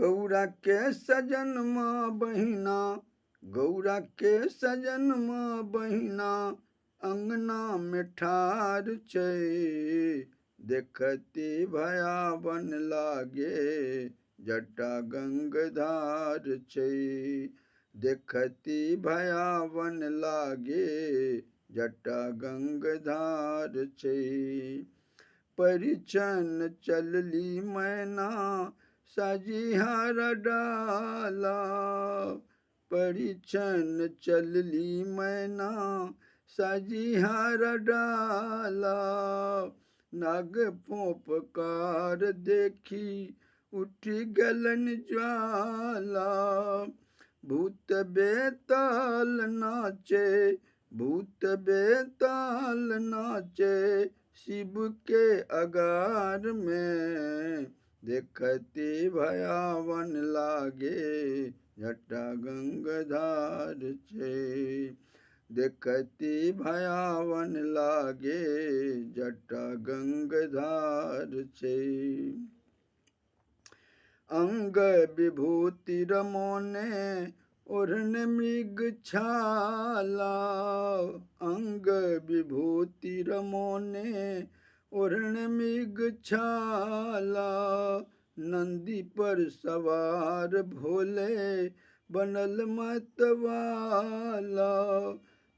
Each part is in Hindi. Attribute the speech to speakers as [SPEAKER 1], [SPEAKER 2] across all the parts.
[SPEAKER 1] गौरा के सजनमा बहिना, गौरा के सजनमा बहिना, अंगना में ठार छै। देखती भयावन लागे, जटा गंगाधार छै। देखती भयावन लागे, जटा गंगाधार छै। परिछन चलली मैना, साजिहार डाला। परिछन चलली मैना, साजिहार डाला। नाग पोपकार देखी, उठी गलन ज्वाला। भूत बेताल नाचे, भूत बेताल नाचे, शिव के अगार में। देखती भयावन लागे, जटा गंगाधार छै। देखती भयावन लागे, जटा गंगाधार छै। अंग विभूति रमोने, ओढ़न मृग छाला। अंग विभूति रमोने, ओढ़न मृग छाला। नंदी पर सवार भोले, बनल मतवाला।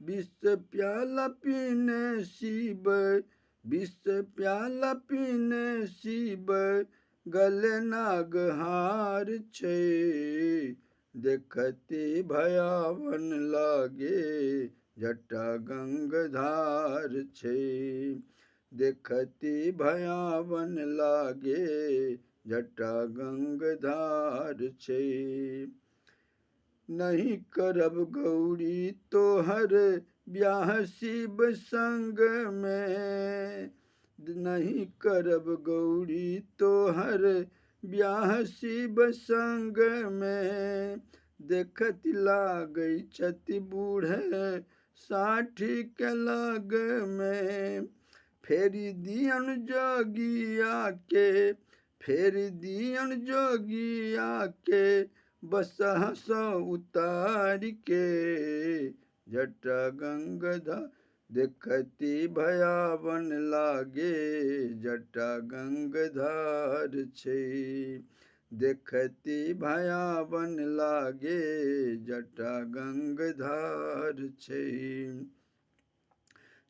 [SPEAKER 1] विष प्याला पीने शिव, विष प्याला पीने शिव, गले नागहार छै। देखती भयावन लागे, जटा गंगाधार छै। देखती भयावन लागे, जटा गंगाधार छै। नहीं करब गौरी तोहर ब्याह शिव संग में। नहीं करब गौरी तोहर ब्याह शिव संग में। देखती लागै छथि बूढ़े, 60 के लग में। फेरी दियन जोगिया के, फेरी दियन जोगिया के, बसहा सो उतार के। जटा गंगाधार देखती भयावन लागे, जटा गंगाधार छै। देखती भयावन लागे, जटा गंगाधार छै।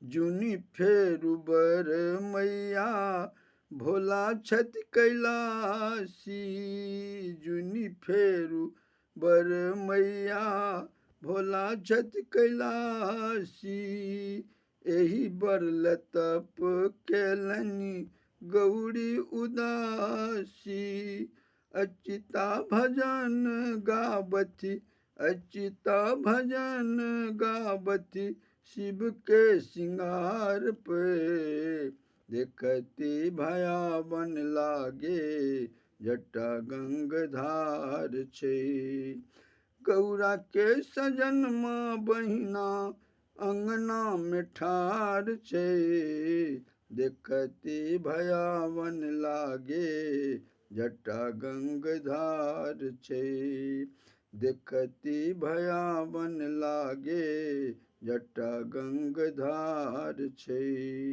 [SPEAKER 1] जुनि फेरु बर मैया, भोला छथि कैलासी। जुनि फेरु बर मैया, भोला छथि कैलासी। एही बर लतप केलनि गौरी उदासी। अच्युता भजन गावथि, अच्युता भजन गावथि, शिव के सिंगार पे। देखती भयावन लागे, जटा गंगाधार छै। गौरा के सजनमा बहिना, अंगना में ठार छै। देखती भयावन लागे, जटा गंगाधार छै। देखती भयावन लागे, जटा गंगाधार छै।